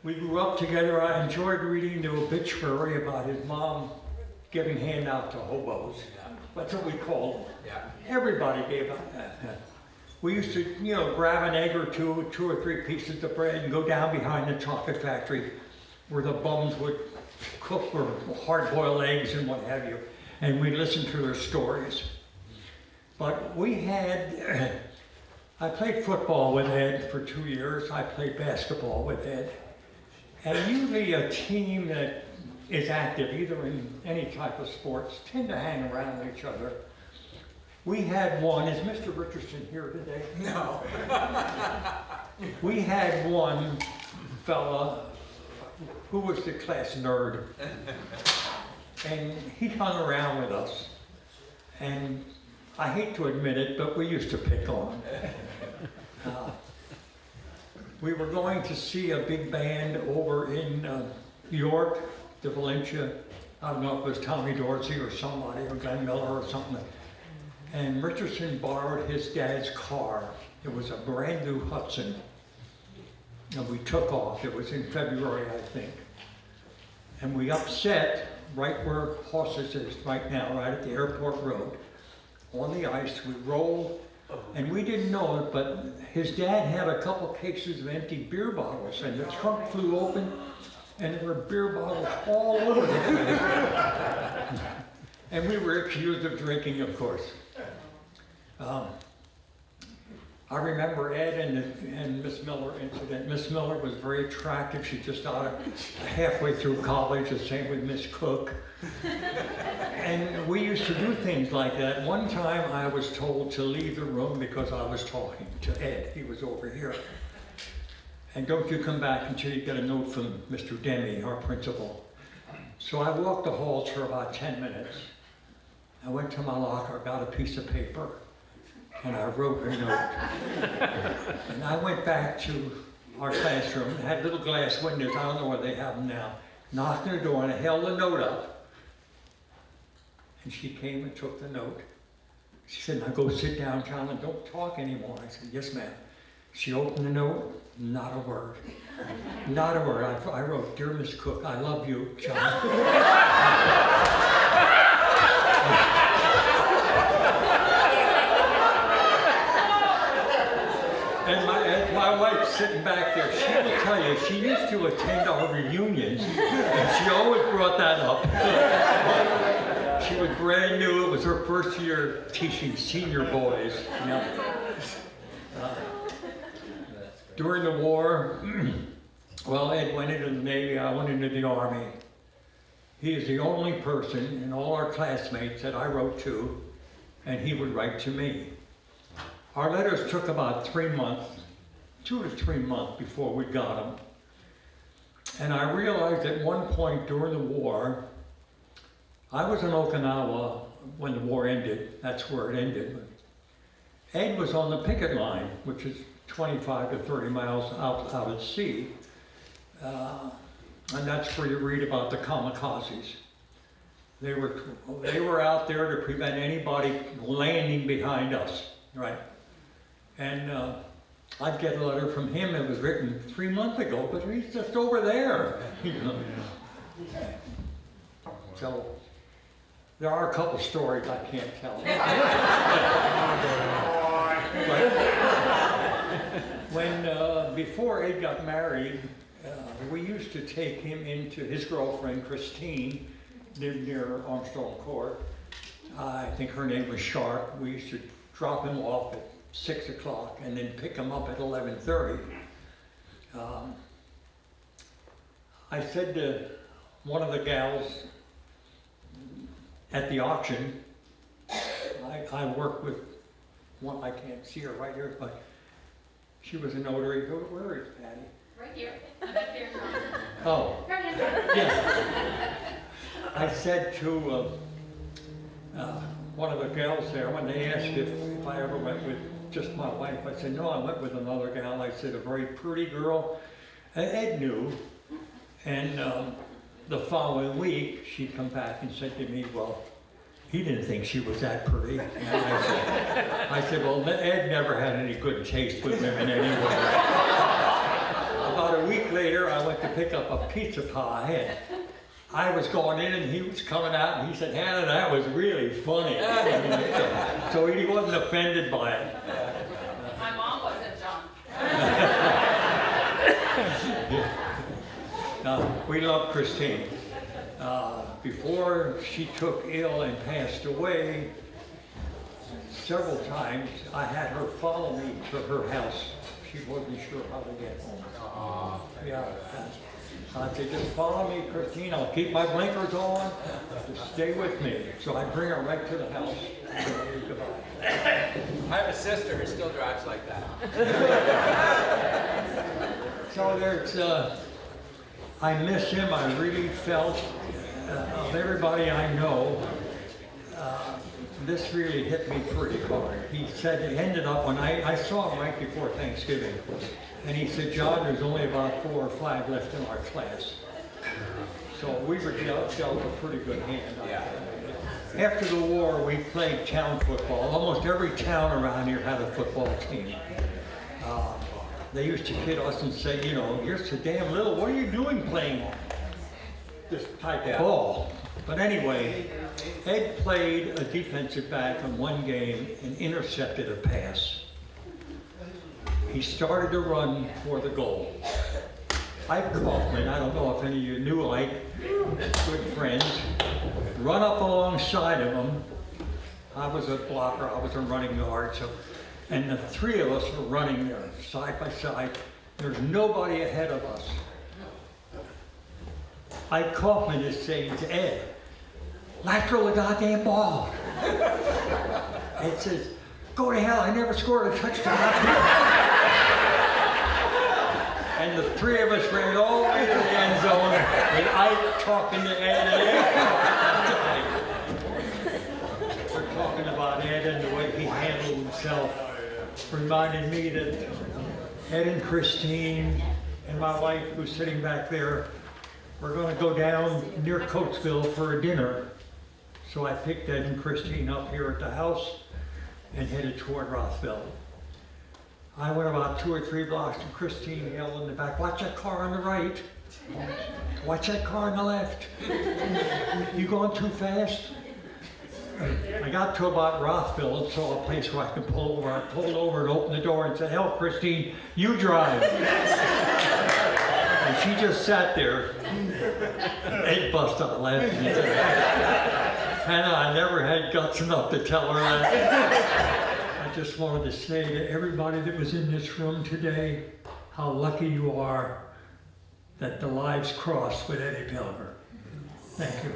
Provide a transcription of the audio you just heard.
We grew up together. I enjoyed reading the obituary about his mom giving handouts to hobos. That's what we called them. Yeah. Everybody gave out. We used to, grab an egg or two or three pieces of bread and go down behind the chocolate factory where the bums would cook or hard-boiled eggs and what have you. And we'd listen to their stories. But we had, I played football with Ed for 2 years. I played basketball with Ed. And usually a team that is active, either in any type of sports, tend to hang around with each other. We had one, is Mr. Richardson here today? No. We had one fella who was the class nerd. And he hung around with us. And I hate to admit it, but we used to pick on him. We were going to see a big band over in New York, the Valencia. I don't know if it was Tommy Dorsey or somebody, or Glenn Miller or something. And Richardson borrowed his dad's car. It was a brand new Hudson. And we took off. It was in February, I think. And we upset right where Horses is right now, right at the airport road. On the ice, we rolled, and we didn't know it, but his dad had a couple cases of empty beer bottles, and the trunk flew open, and there were beer bottles all over the place. And we were accused of drinking, of course. I remember Ed and Miss Miller incident. Miss Miller was very attractive. She just out of halfway through college, the same with Miss Cook. And we used to do things like that. One time I was told to leave the room because I was talking to Ed. He was over here. And don't you come back until you get a note from Mr. Demi, our principal. So I walked the halls for about 10 minutes. I went to my locker, got a piece of paper, and I wrote a note. And I went back to our classroom, it had little glass windows, I don't know where they have them now. Knocked on the door and I held the note up. And she came and took the note. She said, now go sit down, John, and don't talk anymore. I said, yes, ma'am. She opened the note, not a word. Not a word. I wrote, dear Miss Cook, I love you, John. And my wife's sitting back there. She will tell you, she used to attend our reunions, and she always brought that up. She was brand new. It was her first year teaching senior boys. During the war, well, Ed went into the Navy, I went into the Army. He is the only person in all our classmates that I wrote to, and he would write to me. Our letters took about 3 months, 2 to 3 months before we got them. And I realized at one point during the war, I was in Okinawa when the war ended, that's where it ended. Ed was on the picket line, which is 25 to 30 miles out at sea. And that's where you read about the kamikazes. They were out there to prevent anybody landing behind us, right? And I'd get a letter from him that was written 3 months ago, but he's just over there. So there are a couple stories I can't tell. When before Ed got married, we used to take him into his girlfriend Christine, lived near Armstrong Court. I think her name was Sharp. We used to drop him off at 6 o'clock and then pick him up at 11:30. I said to one of the gals at the auction, I worked with one, I can't see her right here, but she was a notary. Where is Patty? Right here. I'm back there. Oh, yeah. I said to one of the gals there, when they asked if I ever went with just my wife, I said, no, I went with another gal. I said, a very pretty girl. And Ed knew. And the following week, she'd come back and said to me, well, he didn't think she was that pretty. And I said, well, Ed never had any good taste with women anyway. About About a week later, I went to pick up a pizza pie, and I was going in, and he was coming out, and he said, "Hannah, that was really funny." So he wasn't offended by it. My mom wasn't, John. We love Christine. Before she took ill and passed away, several times I had her follow me to her house. She wasn't sure how to get home. Yeah. I said, "Just follow me, Christine. I'll keep my blinkers on. Just stay with me." So I bring her right to the house. Goodbye. I have a sister who still drives like that. So there's, I miss him. I really felt, of everybody I know, this really hit me pretty hard. He said it ended up when I saw him right before Thanksgiving, and he said, "John, there's only about 4 or 5 left in our class." So we were dealt a pretty good hand. After the war, we played town football. Almost every town around here had a football team. They used to kid us and say, "You know, you're so damn little. What are you doing playing this type of ball?" But anyway, Ed played a defensive back in one game and intercepted a pass. He started to run for the goal. Ike Kaufman, I don't know if any of you knew Ike, good friends, run up alongside of him. I was a blocker, I was a running guard, and the 3 of us were running there side by side. There's nobody ahead of us. Ike Kaufman is saying to Ed, "Let's throw the goddamn ball." Ed says, "Go to hell, I never scored a touchdown." And the 3 of us ran all the way to the end zone with Ike talking to Ed and Ed talking to Ike. We're talking about Ed and the way he handled himself. Reminded me that Ed and Christine and my wife, who's sitting back there, we're going to go down near Coatesville for a dinner. So I picked Ed and Christine up here at the house and headed toward Rothville. I went about 2 or 3 blocks and Christine yelled in the back, "Watch that car on the right. Watch that car on the left. You going too fast?" I got to about Rothville and saw a place where I could pull over. I pulled over and opened the door and said, "Hell, Christine, you drive." And she just sat there. Ed busted out laughing. He said, "Hannah, I never had guts enough to tell her that." I just wanted to say to everybody that was in this room today, how lucky you are that the lives crossed with Eddie Pilger. Thank you.